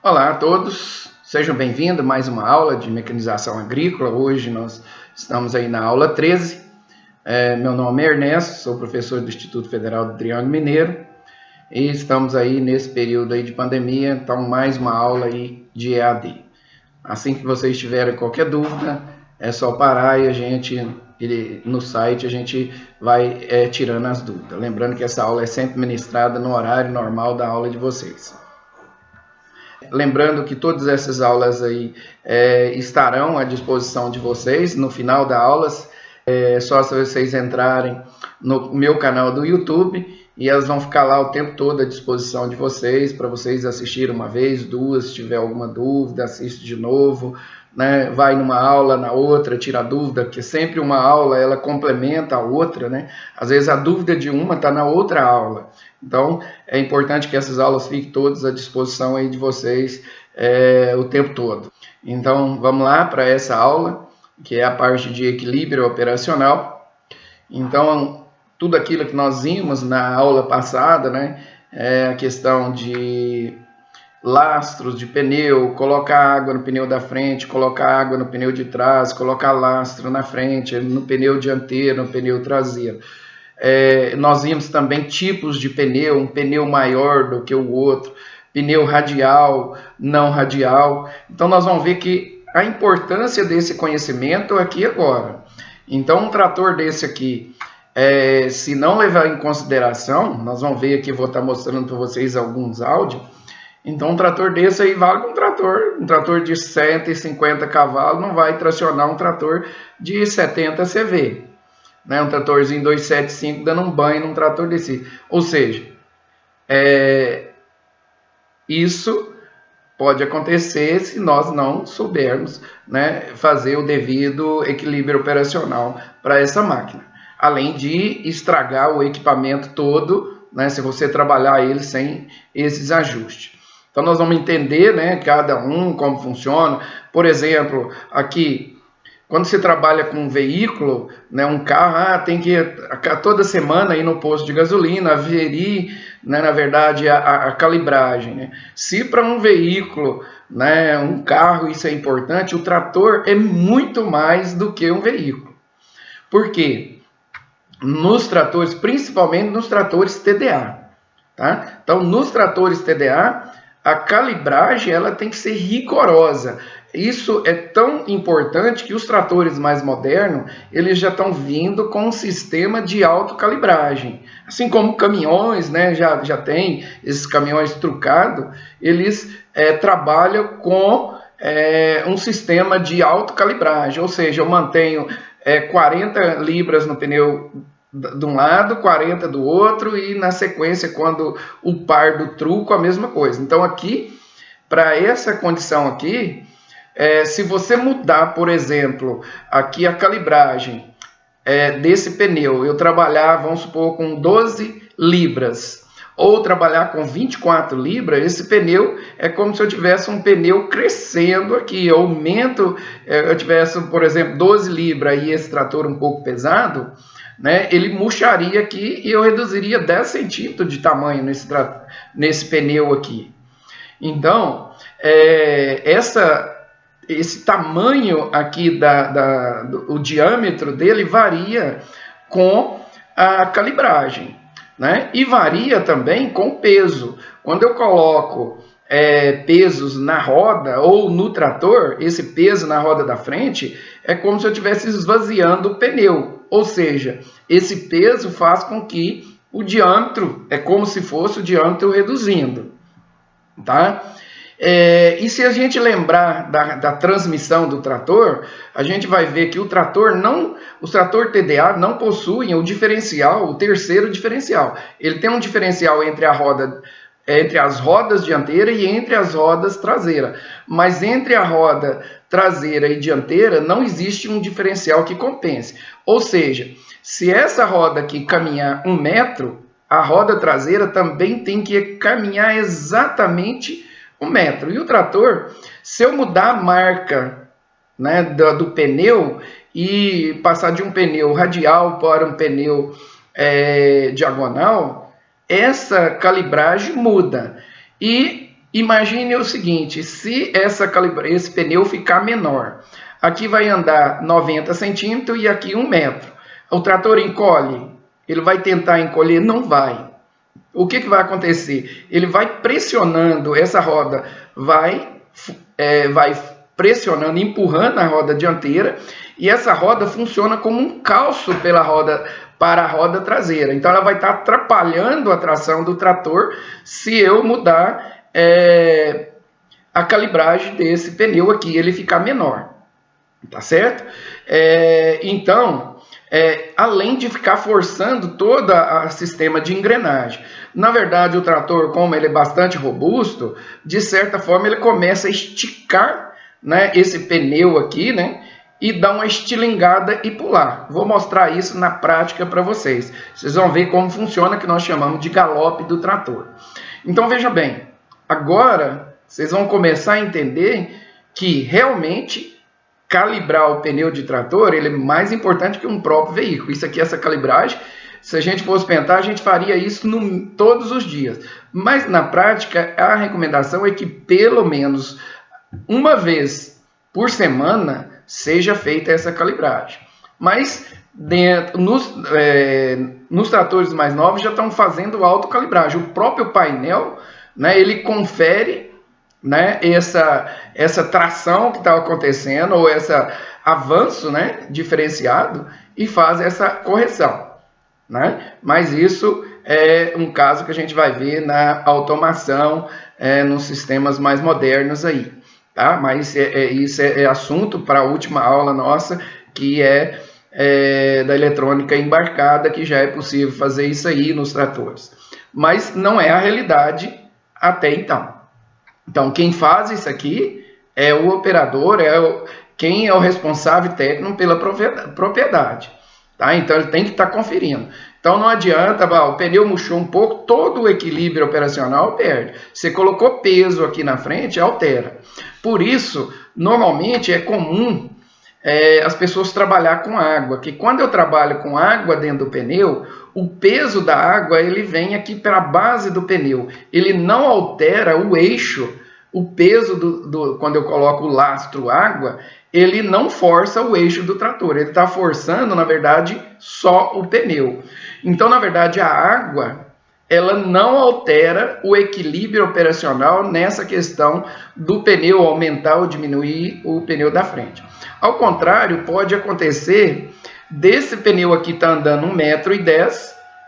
Olá a todos, sejam bem-vindos a mais uma aula de mecanização agrícola. Hoje nós estamos aí na aula 13. Meu nome é Ernesto, sou professor do Instituto Federal do Triângulo Mineiro e estamos aí nesse período aí de pandemia, então mais uma aula aí de EAD. Assim que vocês tiverem qualquer dúvida, é só parar e no site a gente vai tirando as dúvidas. Lembrando que essa aula é sempre ministrada no horário normal da aula de vocês. Lembrando que todas essas aulas aí estarão à disposição de vocês no final das aulas. É só se vocês entrarem no meu canal do YouTube e elas vão ficar lá o tempo todo à disposição de vocês, para vocês assistirem uma vez, duas, se tiver alguma dúvida, assiste de novo, né? Vai numa aula, na outra, tira dúvida, porque sempre uma aula ela complementa a outra, né? Às vezes a dúvida de uma está na outra aula. Então, é importante que essas aulas fiquem todas à disposição aí de vocês o tempo todo. Então, vamos lá para essa aula, que é a parte de equilíbrio operacional. Então, tudo aquilo que nós vimos na aula passada, né, é a questão de lastros de pneu, colocar água no pneu da frente, colocar água no pneu de trás, colocar lastro na frente, no pneu dianteiro, no pneu traseiro. Nós vimos também tipos de pneu, um pneu maior do que o outro, pneu radial, não radial. Então nós vamos ver que a importância desse conhecimento aqui agora. Então um trator desse aqui, se não levar em consideração, nós vamos ver aqui, vou estar mostrando para vocês alguns áudios. Então um trator desse aí vale um trator de 150 cavalos não vai tracionar um trator de 70 CV. Né, um tratorzinho 275 dando um banho num trator desse. Ou seja, isso pode acontecer se nós não soubermos, né, fazer o devido equilíbrio operacional para essa máquina. Além de estragar o equipamento todo, né, se você trabalhar ele sem esses ajustes. Então nós vamos entender, né, cada um como funciona. Por exemplo, aqui, quando você trabalha com um veículo, né, um carro, tem que toda semana ir no posto de gasolina, aferir, né, na verdade, a calibragem. Né? Se para um veículo, né, um carro, isso é importante, o trator é muito mais do que um veículo. Por quê? Nos tratores, principalmente nos tratores TDA. Tá? Então, nos tratores TDA, a calibragem ela tem que ser rigorosa. Isso é tão importante que os tratores mais modernos, eles já estão vindo com um sistema de autocalibragem. Assim como caminhões, né, já tem esses caminhões trucados, eles trabalham com um sistema de autocalibragem, ou seja, eu mantenho 40 libras no pneu de um lado, 40 do outro, e na sequência, quando o par do truco, a mesma coisa. Então aqui, para essa condição aqui, se você mudar, por exemplo, aqui a calibragem desse pneu, eu trabalhar, vamos supor, com 12 libras, ou trabalhar com 24 libras, esse pneu é como se eu tivesse um pneu crescendo aqui, eu aumento, eu tivesse, por exemplo, 12 libras e esse trator um pouco pesado, né, ele murcharia aqui e eu reduziria 10 centímetros de tamanho nesse pneu aqui. Então, esse tamanho aqui, o diâmetro dele varia com a calibragem, né? E varia também com o peso. Quando eu coloco pesos na roda ou no trator, esse peso na roda da frente é como se eu estivesse esvaziando o pneu. Ou seja, esse peso faz com que o diâmetro, é como se fosse o diâmetro reduzindo, tá? E se a gente lembrar da transmissão do trator, a gente vai ver que os trator TDA não possuem o diferencial, o terceiro diferencial. Ele tem um diferencial entre as rodas dianteira e entre as rodas traseira. Mas entre a roda traseira e dianteira não existe um diferencial que compense. Ou seja, se essa roda aqui caminhar 1 metro, a roda traseira também tem que caminhar exatamente 1 metro. E o trator, se eu mudar a marca, né, do pneu e passar de um pneu radial para um pneu diagonal, essa calibragem muda. E Imagine o seguinte, se esse pneu ficar menor, aqui vai andar 90 centímetros e aqui 1 metro. O trator encolhe, ele vai tentar encolher? Não vai. O que vai acontecer? Ele vai pressionando, essa roda vai pressionando, empurrando a roda dianteira, e essa roda funciona como um calço para a roda traseira. Então ela vai estar atrapalhando a tração do trator se eu mudar a calibragem desse pneu aqui, ele ficar menor, tá certo? Então, além de ficar forçando todo o sistema de engrenagem, na verdade o trator, como ele é bastante robusto, de certa forma ele começa a esticar, né, esse pneu aqui, né, e dar uma estilingada e pular. Vou mostrar isso na prática para vocês. Vocês vão ver como funciona, que nós chamamos de galope do trator. Então veja bem, agora vocês vão começar a entender que realmente calibrar o pneu de trator ele é mais importante que um próprio veículo. Isso aqui, essa calibragem, se a gente fosse pensar, a gente faria isso todos os dias. Mas na prática, a recomendação é que pelo menos uma vez por semana seja feita essa calibragem. Mas nos tratores mais novos já estão fazendo autocalibragem. O próprio painel, né, ele confere, né, essa tração que está acontecendo, ou esse avanço, né, diferenciado, e faz essa correção, né? Mas isso é um caso que a gente vai ver na automação, nos sistemas mais modernos aí, tá? Mas isso é assunto para a última aula nossa, que da eletrônica embarcada, que já é possível fazer isso aí nos tratores. Mas não é a realidade até então. Então, quem faz isso aqui é o operador, quem é o responsável técnico pela propriedade. Tá? Então, ele tem que estar conferindo. Então, não adianta, o pneu murchou um pouco, todo o equilíbrio operacional perde. Você colocou peso aqui na frente, altera. Por isso, normalmente é comum as pessoas trabalhar com água, que quando eu trabalho com água dentro do pneu, o peso da água ele vem aqui para a base do pneu, ele não altera o eixo, o peso quando eu coloco o lastro água, ele não força o eixo do trator, ele está forçando, na verdade, só o pneu. Então, na verdade, a água ela não altera o equilíbrio operacional nessa questão do pneu aumentar ou diminuir o pneu da frente. Ao contrário, pode acontecer desse pneu aqui estar andando 1,10 m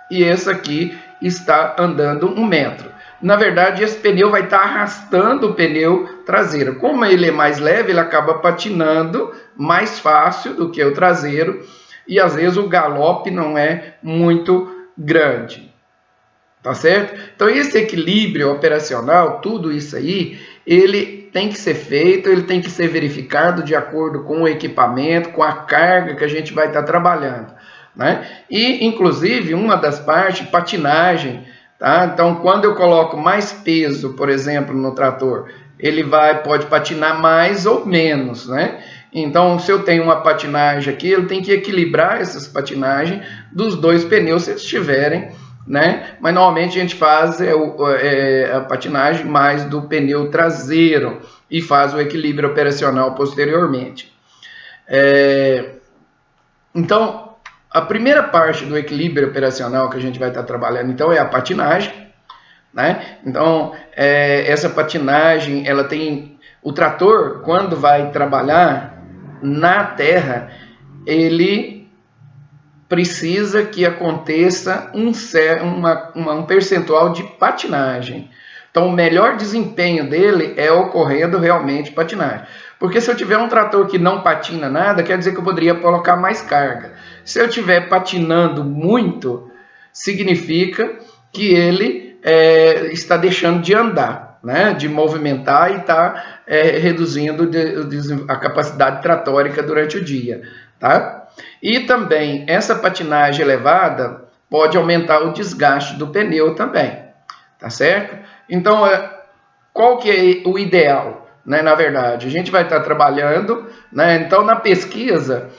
e esse aqui está andando 1 metro. Na verdade, esse pneu vai estar arrastando o pneu traseiro. Como ele é mais leve, ele acaba patinando mais fácil do que o traseiro e às vezes o galope não é muito grande. Tá certo? Então, esse equilíbrio operacional, tudo isso aí, ele tem que ser feito, ele tem que ser verificado de acordo com o equipamento, com a carga que a gente vai estar trabalhando, né? E, inclusive, uma das partes, patinagem, tá? Então, quando eu coloco mais peso, por exemplo, no trator, ele pode patinar mais ou menos, né? Então, se eu tenho uma patinagem aqui, ele tem que equilibrar essas patinagens dos dois pneus, se eles estiverem, né? Mas normalmente a gente faz a patinagem mais do pneu traseiro e faz o equilíbrio operacional posteriormente. Então, a primeira parte do equilíbrio operacional que a gente vai estar trabalhando então é a patinagem, né? Então, essa patinagem, ela tem o trator quando vai trabalhar na terra, ele precisa que aconteça um percentual de patinagem. Então, o melhor desempenho dele é ocorrendo realmente patinagem. Porque se eu tiver um trator que não patina nada, quer dizer que eu poderia colocar mais carga. Se eu estiver patinando muito, significa que ele está deixando de andar, né? De movimentar e está reduzindo a capacidade tratórica durante o dia, tá? E também essa patinagem elevada pode aumentar o desgaste do pneu também, tá certo? Então, qual que é o ideal, né? Na verdade, a gente vai estar trabalhando, né? Então, na pesquisa,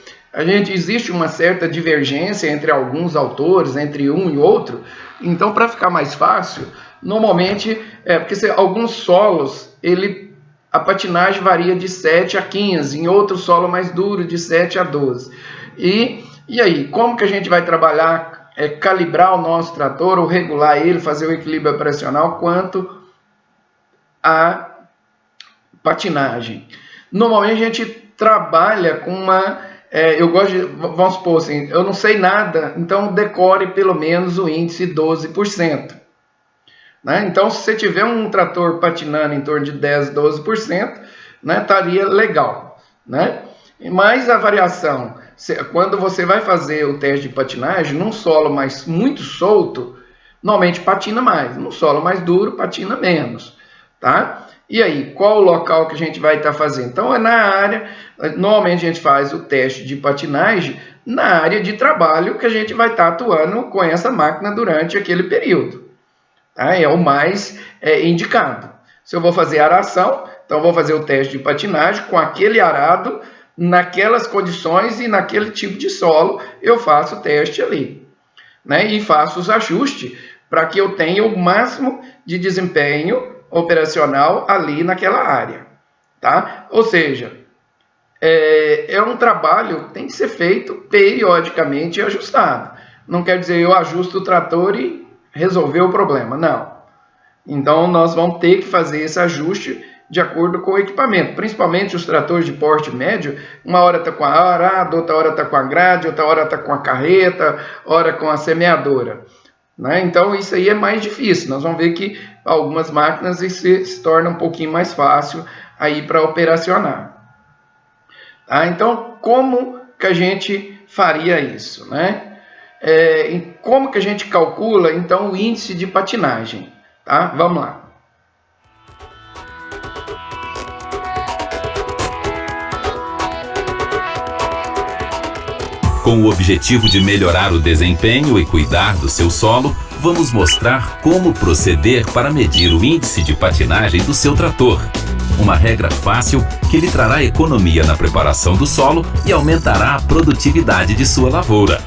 existe uma certa divergência entre alguns autores, entre um e outro. Então, para ficar mais fácil, Normalmente, porque alguns solos, a patinagem varia de 7 a 15, em outro solo mais duro de 7 a 12. E aí, como que a gente vai trabalhar, calibrar o nosso trator, ou regular ele, fazer o equilíbrio operacional quanto a patinagem? Normalmente a gente trabalha com eu gosto de, vamos supor assim, eu não sei nada, então decore pelo menos o índice 12%. Né? Então, se você tiver um trator patinando em torno de 10, 12%, né, estaria legal. Né? Mas a variação, quando você vai fazer o teste de patinagem, num solo muito solto, normalmente patina mais, num solo mais duro, patina menos. Tá? E aí, qual o local que a gente vai estar fazendo? Então, é na área, normalmente a gente faz o teste de patinagem na área de trabalho que a gente vai estar atuando com essa máquina durante aquele período. Tá? É o mais indicado. Se eu vou fazer aração, então vou fazer o teste de patinagem com aquele arado, naquelas condições e naquele tipo de solo, eu faço o teste ali. Né? E faço os ajustes para que eu tenha o máximo de desempenho operacional ali naquela área, tá? Ou seja, é um trabalho que tem que ser feito periodicamente e ajustado. Não quer dizer eu ajusto o trator e resolver o problema, não. Então, nós vamos ter que fazer esse ajuste de acordo com o equipamento, principalmente os tratores de porte médio, uma hora está com a arado, outra hora está com a grade, outra hora está com a carreta, hora com a semeadora. Né? Então, isso aí é mais difícil. Nós vamos ver que algumas máquinas se torna um pouquinho mais fácil aí para operacionar. Tá? Então, como que a gente faria isso? Né? Como que a gente calcula, então, o índice de patinagem? Tá? Vamos lá. Com o objetivo de melhorar o desempenho e cuidar do seu solo, vamos mostrar como proceder para medir o índice de patinagem do seu trator. Uma regra fácil que lhe trará economia na preparação do solo e aumentará a produtividade de sua lavoura.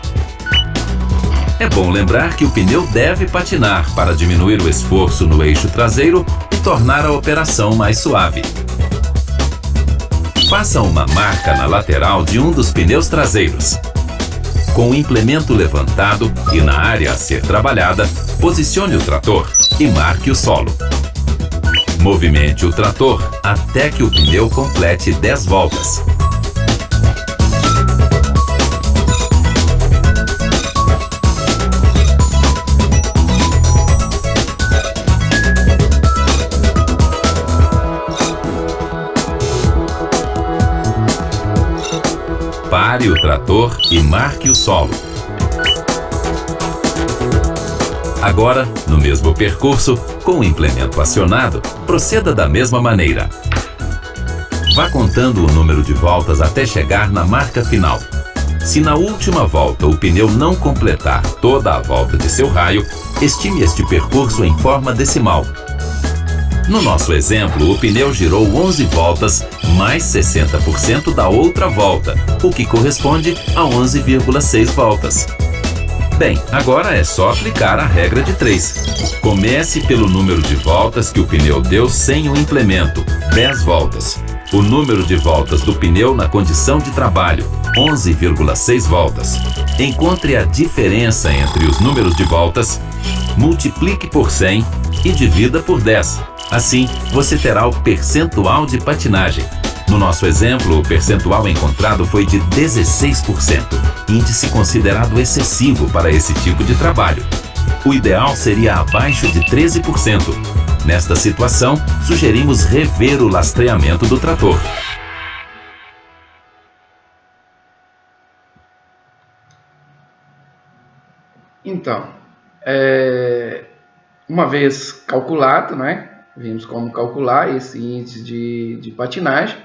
É bom lembrar que o pneu deve patinar para diminuir o esforço no eixo traseiro e tornar a operação mais suave. Faça uma marca na lateral de um dos pneus traseiros. Com o implemento levantado e na área a ser trabalhada, posicione o trator e marque o solo. Movimente o trator até que o pneu complete 10 voltas. Pare o trator e marque o solo. Agora, no mesmo percurso, com o implemento acionado, proceda da mesma maneira. Vá contando o número de voltas até chegar na marca final. Se na última volta o pneu não completar toda a volta de seu raio, estime este percurso em forma decimal. No nosso exemplo, o pneu girou 11 voltas mais 60% da outra volta, o que corresponde a 11,6 voltas. Bem, agora é só aplicar a regra de 3. Comece pelo número de voltas que o pneu deu sem o implemento, 10 voltas. O número de voltas do pneu na condição de trabalho, 11,6 voltas. Encontre a diferença entre os números de voltas, multiplique por 100 e divida por 10. Assim, você terá o percentual de patinagem. No nosso exemplo, o percentual encontrado foi de 16%, índice considerado excessivo para esse tipo de trabalho. O ideal seria abaixo de 13%. Nesta situação, sugerimos rever o lastreamento do trator. Então, uma vez calculado, né? Vimos como calcular esse índice de patinagem,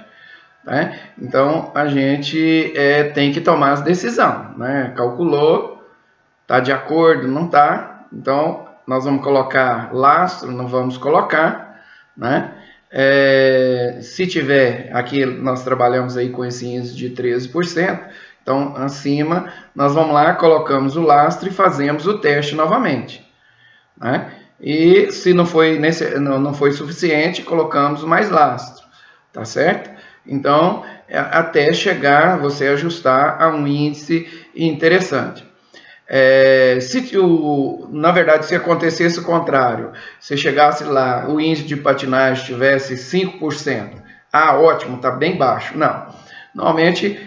né? Então, a gente tem que tomar as decisões, né? Calculou, está de acordo, não está? Então, nós vamos colocar lastro, não vamos colocar, né? Se tiver, aqui nós trabalhamos aí com esse índice de 13%, então, acima, nós vamos lá, colocamos o lastro e fazemos o teste novamente, né? E se não foi suficiente, colocamos mais lastro, tá certo? Então, até chegar, você ajustar a um índice interessante. Na verdade, se acontecesse o contrário, se chegasse lá, o índice de patinagem tivesse 5%, ótimo, está bem baixo. Não, normalmente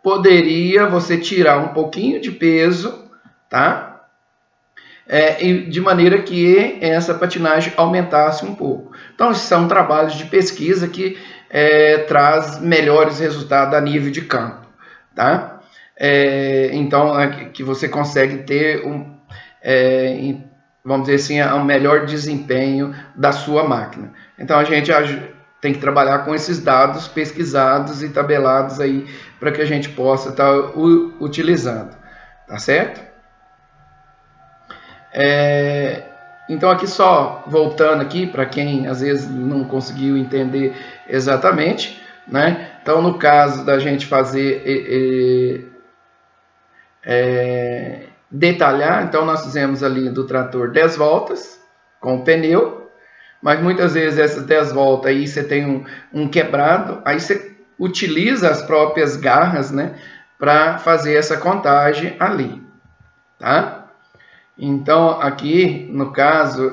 poderia você tirar um pouquinho de peso, tá? De maneira que essa patinagem aumentasse um pouco. Então, são trabalhos de pesquisa que traz melhores resultados a nível de campo, tá? Então, que você consegue ter vamos dizer assim, um melhor desempenho da sua máquina. Então, a gente tem que trabalhar com esses dados pesquisados e tabelados aí para que a gente possa estar utilizando, tá certo? Então, aqui só voltando aqui para quem às vezes não conseguiu entender exatamente, né? Então, no caso da gente fazer detalhar, então nós fizemos ali do trator 10 voltas com o pneu, mas muitas vezes essas 10 voltas aí você tem um quebrado, aí você utiliza as próprias garras, né, para fazer essa contagem ali, tá? Então aqui no caso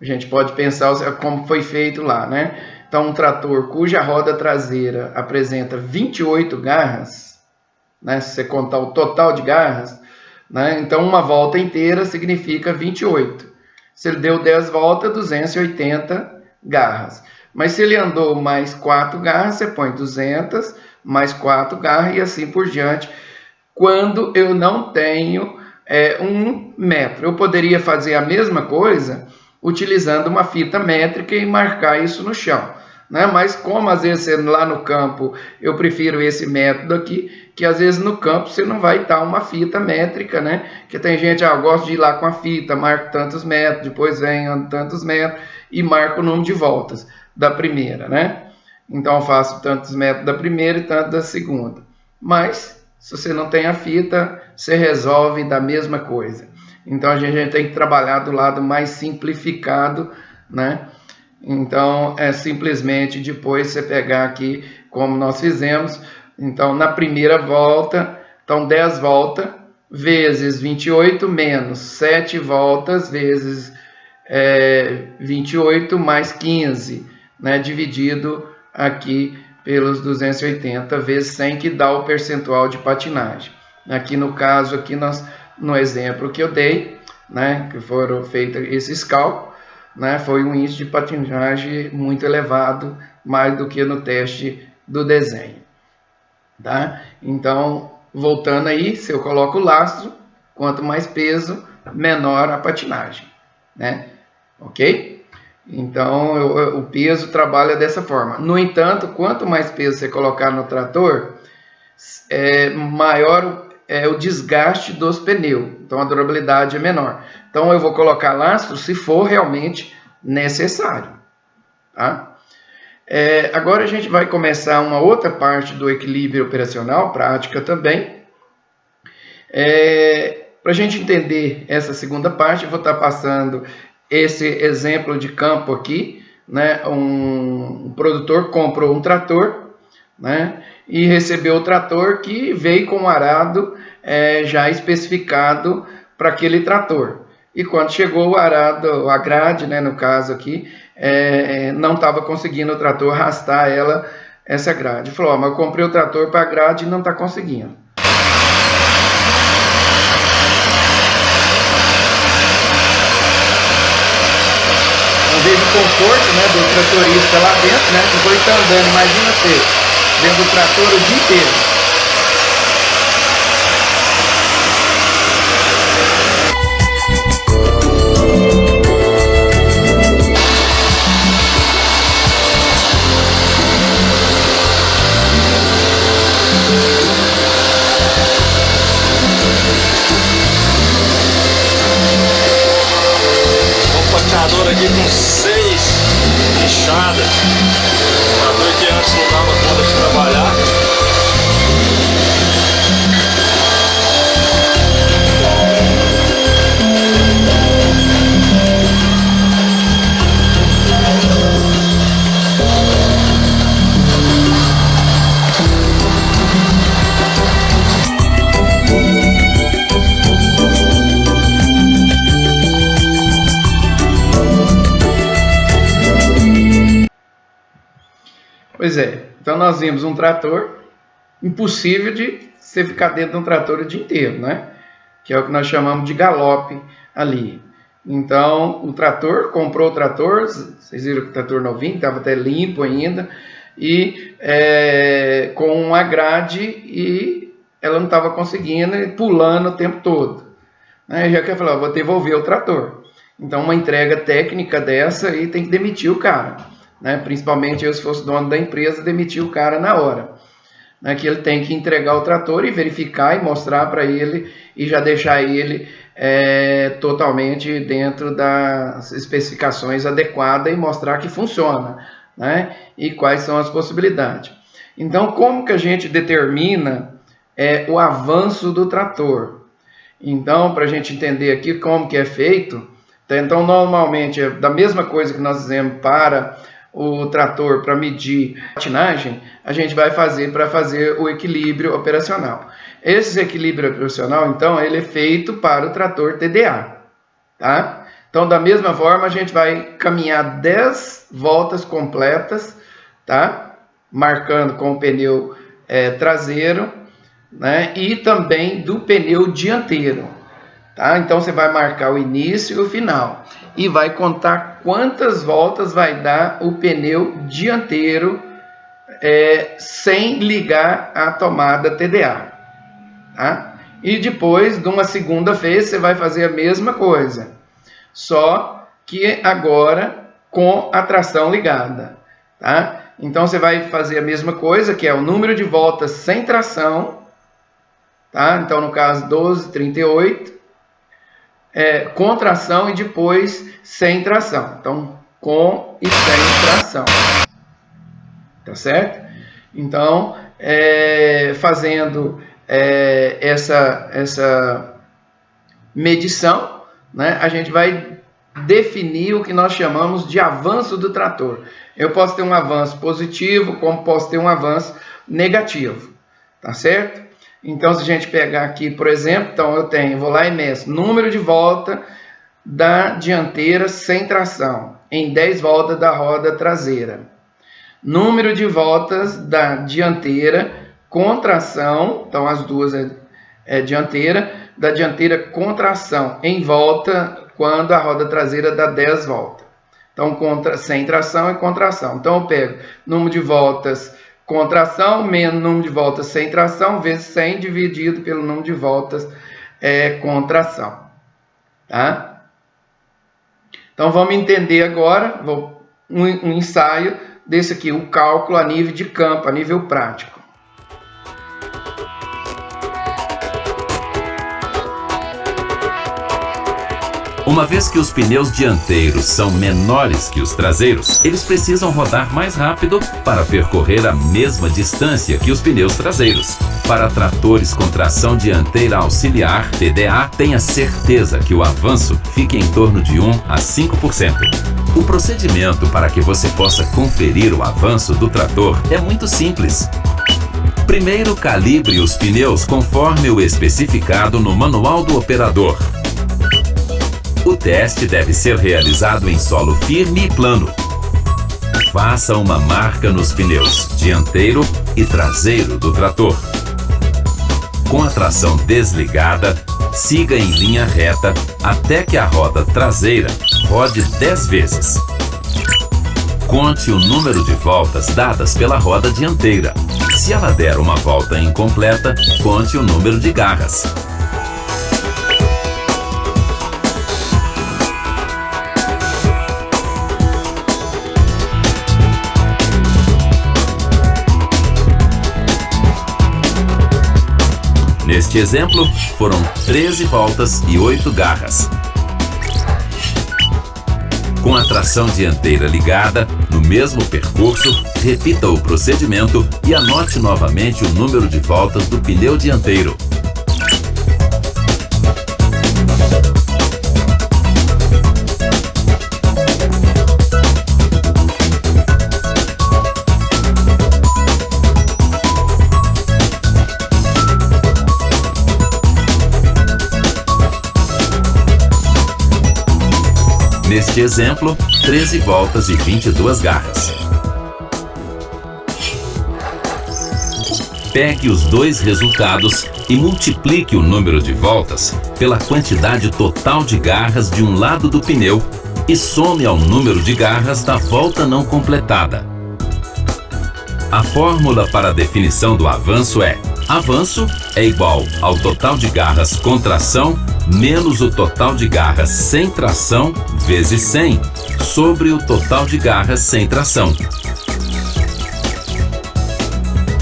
a gente pode pensar como foi feito lá, né? Então um trator cuja roda traseira apresenta 28 garras, né, se você contar o total de garras, né, então uma volta inteira significa 28. Se ele deu 10 voltas, 280 garras. Mas se ele andou mais 4 garras, você põe 200, mais 4 garras e assim por diante. Quando eu não tenho 1 metro, eu poderia fazer a mesma coisa utilizando uma fita métrica e marcar isso no chão, né? Mas como às vezes lá no campo eu prefiro esse método aqui, que às vezes no campo você não vai estar uma fita métrica, né? Que tem gente, eu gosto de ir lá com a fita, marco tantos metros, depois venho tantos metros e marco o número de voltas da primeira, né? Então eu faço tantos metros da primeira e tantos da segunda. Mas se você não tem a fita, você resolve da mesma coisa. Então a gente tem que trabalhar do lado mais simplificado, né? Então é simplesmente depois você pegar aqui como nós fizemos. Então na primeira volta, então 10 voltas vezes 28 menos 7 voltas vezes 28 mais 15, né? Dividido aqui pelos 280 vezes 100, que dá o percentual de patinagem. Aqui no caso, aqui no exemplo que eu dei, né, que foram feitos esses cálculos, né, foi um índice de patinagem muito elevado, mais do que no teste do desenho, tá? Então, voltando aí, se eu coloco o lastro, quanto mais peso, menor a patinagem, né? Ok? Então, o peso trabalha dessa forma. No entanto, quanto mais peso você colocar no trator, maior o desgaste dos pneus. Então, a durabilidade é menor. Então, eu vou colocar lastro se for realmente necessário, tá? Agora, a gente vai começar uma outra parte do equilíbrio operacional, prática também. Para a gente entender essa segunda parte, eu vou estar passando esse exemplo de campo aqui, né? Um produtor comprou um trator, né? E recebeu o trator que veio com um arado já especificado para aquele trator. E quando chegou o arado, a grade, né, no caso aqui, não estava conseguindo o trator arrastar essa grade. Falou, mas eu comprei o trator para a grade e não está conseguindo. Veja o conforto, né, do tratorista lá dentro, né? Depois está andando, imagina você dentro do trator o dia inteiro. Aqui com 6 enxadas, trator que antes não dava conta de trabalhar, Pois é, então nós vimos um trator, impossível de você ficar dentro de um trator o dia inteiro, né? Que é o que nós chamamos de galope ali. Então, o trator, comprou o trator, vocês viram que o trator novinho, estava até limpo ainda, e com uma grade, e ela não estava conseguindo, pulando o tempo todo. Aí já quer falar, vou devolver o trator. Então, uma entrega técnica dessa aí tem que demitir o cara, né? Principalmente eu, se fosse dono da empresa, demitir o cara na hora. Né? Que ele tem que entregar o trator e verificar e mostrar para ele e já deixar ele totalmente dentro das especificações adequadas e mostrar que funciona, né? E quais são as possibilidades. Então, como que a gente determina o avanço do trator? Então, para a gente entender aqui como que é feito, então normalmente é da mesma coisa que nós fizemos para o trator para medir a patinagem, a gente vai fazer para fazer o equilíbrio operacional. Esse equilíbrio operacional, então, ele é feito para o trator TDA, tá? Então, da mesma forma, a gente vai caminhar 10 voltas completas, tá? Marcando com o pneu traseiro, né? E também do pneu dianteiro, tá? Então, você vai marcar o início e o final e vai contar quantas voltas vai dar o pneu dianteiro sem ligar a tomada TDA, tá? E depois, de uma segunda vez, você vai fazer a mesma coisa, só que agora com a tração ligada, tá? Então, você vai fazer a mesma coisa, que é o número de voltas sem tração, tá? Então, no caso, 12,38, com tração e depois sem tração. Então, com e sem tração. Tá certo? Então, fazendo essa medição, né, a gente vai definir o que nós chamamos de avanço do trator. Eu posso ter um avanço positivo, como posso ter um avanço negativo. Tá certo? Então, se a gente pegar aqui, por exemplo, então vou lá e meço número de volta da dianteira sem tração, em 10 voltas da roda traseira. Número de voltas da dianteira com tração, então as duas dianteira, da dianteira com tração, em volta, quando a roda traseira dá 10 voltas. Então, sem tração e com tração. Então, eu pego número de voltas com tração menos número de voltas sem tração, vezes 100 dividido pelo número de voltas com tração. Tá? Então, vamos entender agora um ensaio desse aqui, o cálculo a nível de campo, a nível prático. Uma vez que os pneus dianteiros são menores que os traseiros, eles precisam rodar mais rápido para percorrer a mesma distância que os pneus traseiros. Para tratores com tração dianteira auxiliar, TDA, tenha certeza que o avanço fique em torno de 1 a 5%. O procedimento para que você possa conferir o avanço do trator é muito simples. Primeiro, calibre os pneus conforme o especificado no manual do operador. O teste deve ser realizado em solo firme e plano. Faça uma marca nos pneus dianteiro e traseiro do trator. Com a tração desligada, siga em linha reta até que a roda traseira rode 10 vezes. Conte o número de voltas dadas pela roda dianteira. Se ela der uma volta incompleta, conte o número de garras. Neste exemplo, foram 13 voltas e 8 garras. Com a tração dianteira ligada, no mesmo percurso, repita o procedimento e anote novamente o número de voltas do pneu dianteiro. Neste exemplo, 13 voltas e 22 garras. Pegue os dois resultados e multiplique o número de voltas pela quantidade total de garras de um lado do pneu e some ao número de garras da volta não completada. A fórmula para a definição do avanço é: avanço é igual ao total de garras com tração menos o total de garras sem tração vezes 100 sobre o total de garras sem tração.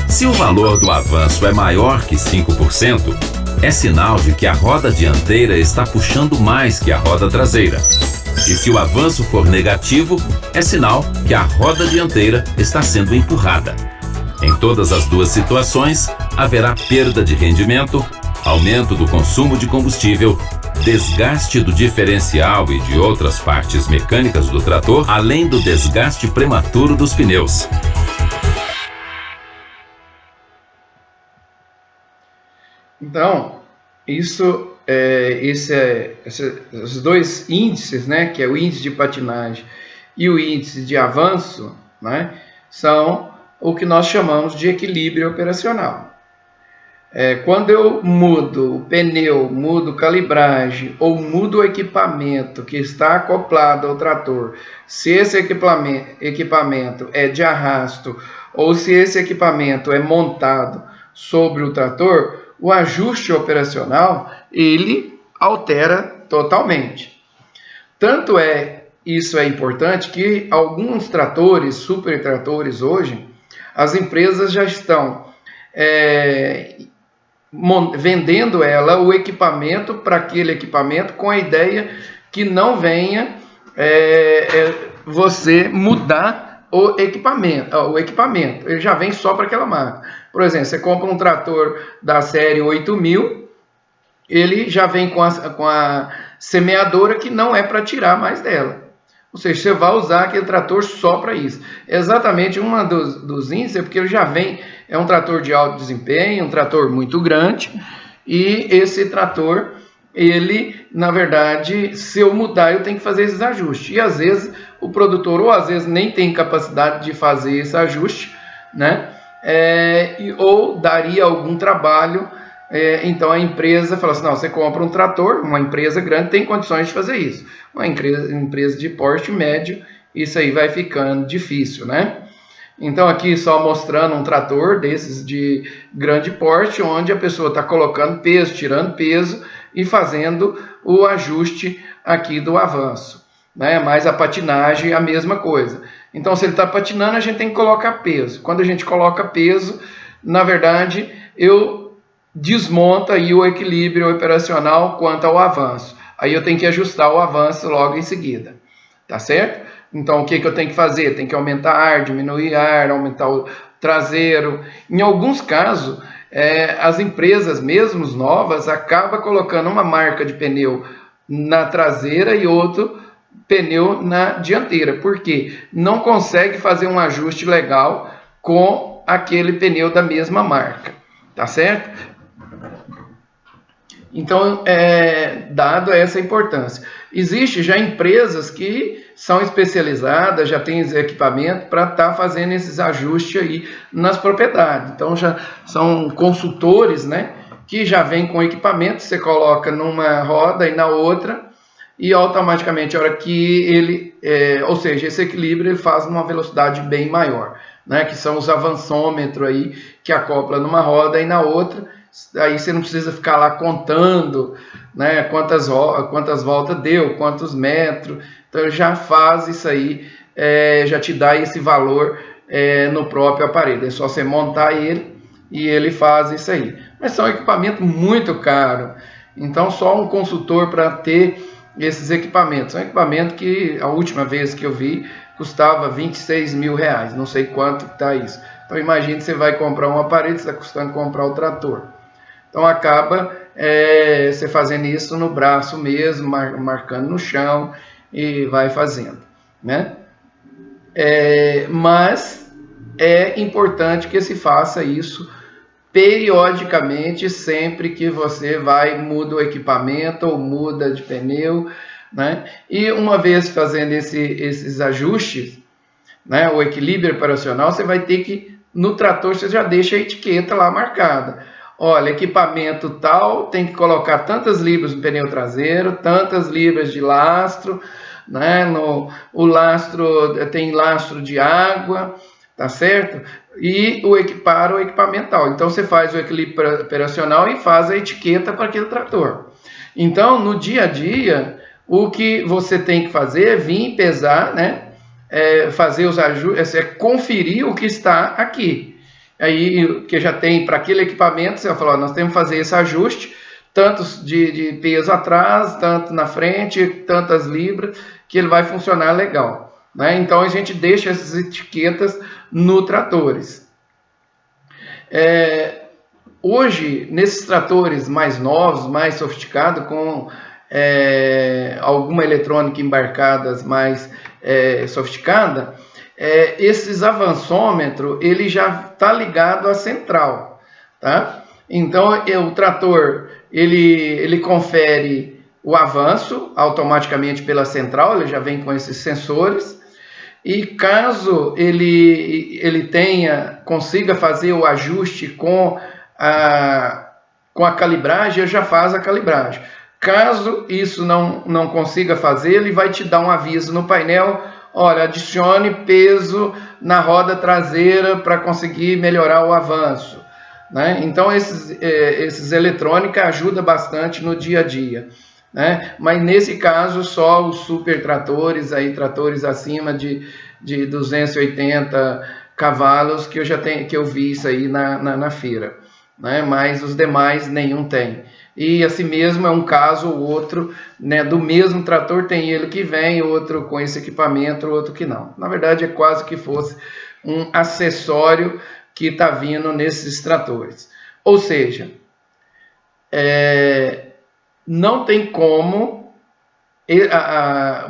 Se o valor do avanço é maior que 5%, é sinal de que a roda dianteira está puxando mais que a roda traseira. E se o avanço for negativo, é sinal que a roda dianteira está sendo empurrada. Em todas as duas situações, haverá perda de rendimento, aumento do consumo de combustível, desgaste do diferencial e de outras partes mecânicas do trator, além do desgaste prematuro dos pneus. Então, esses dois índices, né, que é o índice de patinagem e o índice de avanço, né, são o que nós chamamos de equilíbrio operacional. Quando eu mudo o pneu, mudo calibragem ou mudo o equipamento que está acoplado ao trator, se esse equipamento é de arrasto ou se esse equipamento é montado sobre o trator, o ajuste operacional ele altera totalmente. Tanto isso é importante que alguns tratores, super tratores hoje, as empresas já estão vendendo o equipamento para aquele equipamento com a ideia que não venha você mudar o equipamento. Ele já vem só para aquela marca. Por exemplo, você compra um trator da série 8000, ele já vem com a semeadora que não é para tirar mais dela. Ou seja, você vai usar aquele trator só para isso. Exatamente um dos índices é porque ele já vem, é um trator de alto desempenho, um trator muito grande, e esse trator, ele, na verdade, se eu mudar, eu tenho que fazer esses ajustes. E às vezes o produtor, ou às vezes nem tem capacidade de fazer esse ajuste, né? Ou daria algum trabalho, então a empresa fala assim, não, você compra um trator, uma empresa grande tem condições de fazer isso. Uma empresa de porte médio, isso aí vai ficando difícil, né? Então aqui só mostrando um trator desses de grande porte, onde a pessoa está colocando peso, tirando peso e fazendo o ajuste aqui do avanço, né? Mas a patinagem é a mesma coisa. Então, se ele está patinando, a gente tem que colocar peso. Quando a gente coloca peso, na verdade, eu desmonto aí o equilíbrio operacional quanto ao avanço. Aí eu tenho que ajustar o avanço logo em seguida. Tá certo? Então, o que eu tenho que fazer? Tem que aumentar ar, diminuir ar, aumentar o traseiro. Em alguns casos, as empresas, mesmo novas, acabam colocando uma marca de pneu na traseira e outro pneu na dianteira, porque não consegue fazer um ajuste legal com aquele pneu da mesma marca, tá certo? Então, dado essa importância, existe já empresas que são especializadas, já tem equipamento para estar fazendo esses ajustes aí nas propriedades. Então, já são consultores, né, que já vem com equipamento, você coloca numa roda e na outra, e automaticamente a hora que ele, ou seja, esse equilíbrio ele faz numa velocidade bem maior, né? Que são os avançômetros aí que acopla numa roda e na outra, aí você não precisa ficar lá contando, né? Quantas voltas deu, quantos metros, então já faz isso aí, já te dá esse valor no próprio aparelho, é só você montar ele e ele faz isso aí. Mas são equipamentos muito caros, então só um consultor para ter esses equipamentos. São equipamentos que a última vez que eu vi custava 26 mil reais, não sei quanto está isso. Então imagine, você vai comprar um aparelho, está custando comprar o trator. Então acaba você fazendo isso no braço mesmo, marcando no chão e vai fazendo, né? Mas é importante que se faça isso periodicamente, sempre que você muda o equipamento ou muda de pneu, né? E uma vez fazendo esses ajustes, né, o equilíbrio operacional, você vai ter que no trator você já deixa a etiqueta lá marcada. Olha, equipamento tal, tem que colocar tantas libras no pneu traseiro, tantas libras de lastro, né? O lastro tem lastro de água, tá certo? E para o equipamental. Então você faz o equilíbrio operacional e faz a etiqueta para aquele trator. Então, no dia a dia, o que você tem que fazer é vir pesar, né? Fazer os ajustes, conferir o que está aqui. Aí, que já tem para aquele equipamento, você vai falar, nós temos que fazer esse ajuste, tantos de peso atrás, tanto na frente, tantas libras, que ele vai funcionar legal, né? Então, a gente deixa essas etiquetas no tratores. Hoje, nesses tratores mais novos, mais sofisticados, com alguma eletrônica embarcadas mais sofisticada, esses avançômetros, ele já está ligado à central, tá? Então, o trator, ele confere o avanço automaticamente pela central, ele já vem com esses sensores, e caso ele consiga fazer o ajuste com a calibragem, ele já faz a calibragem. Caso isso não consiga fazer, ele vai te dar um aviso no painel, olha, adicione peso na roda traseira para conseguir melhorar o avanço, né? Então, esses eletrônica ajuda bastante no dia a dia, né? Mas nesse caso, só os super tratores, tratores acima de 280 cavalos, que eu vi isso aí na feira, né? Mas os demais nenhum tem. E assim mesmo é um caso ou outro, né, do mesmo trator, tem ele que vem, outro com esse equipamento, outro que não. Na verdade, é quase que fosse um acessório que está vindo nesses tratores. Ou seja, não tem como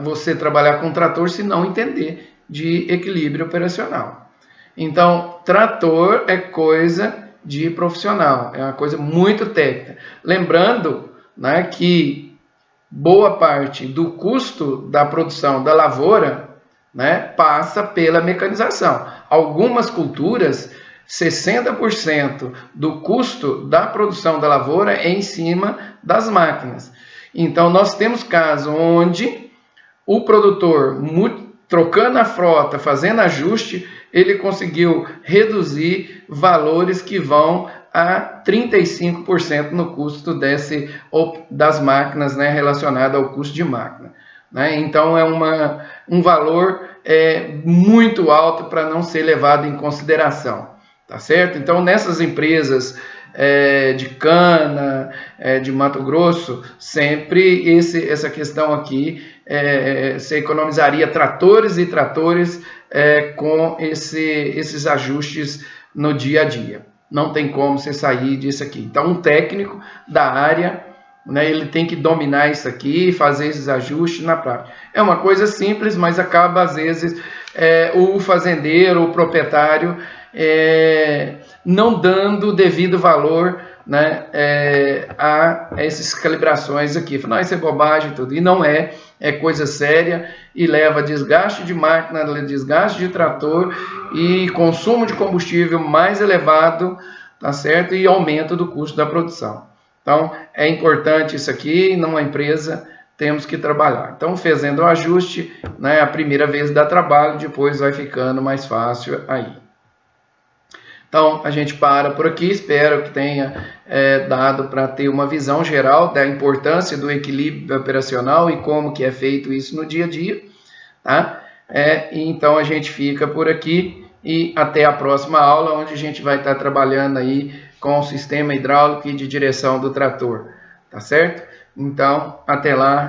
você trabalhar com trator se não entender de equilíbrio operacional. Então, trator é coisa de profissional, é uma coisa muito técnica. Lembrando, né, que boa parte do custo da produção da lavoura, né, passa pela mecanização. Algumas culturas, 60% do custo da produção da lavoura é em cima das máquinas. Então, nós temos casos onde o produtor, trocando a frota, fazendo ajuste, ele conseguiu reduzir valores que vão a 35% no custo das máquinas, né, relacionado ao custo de máquina, né? Então, é um valor muito alto para não ser levado em consideração, tá certo? Então, nessas empresas de cana, de Mato Grosso, sempre essa questão aqui, você economizaria tratores e tratores com esses ajustes no dia a dia. Não tem como você sair disso aqui. Então, um técnico da área, né, ele tem que dominar isso aqui, fazer esses ajustes na prática. É uma coisa simples, mas acaba, às vezes, o fazendeiro, o proprietário, não dando o devido valor, né, a essas calibrações aqui. Não, isso é bobagem e tudo. E não é coisa séria e leva desgaste de máquina, desgaste de trator e consumo de combustível mais elevado, tá certo? E aumento do custo da produção. Então, é importante isso aqui, numa empresa temos que trabalhar. Então, fazendo o ajuste, né, a primeira vez dá trabalho, depois vai ficando mais fácil aí. Então, a gente para por aqui, espero que tenha dado para ter uma visão geral da importância do equilíbrio operacional e como que é feito isso no dia a dia, tá? Então, a gente fica por aqui e até a próxima aula, onde a gente vai estar trabalhando aí com o sistema hidráulico e de direção do trator, tá certo? Então, até lá.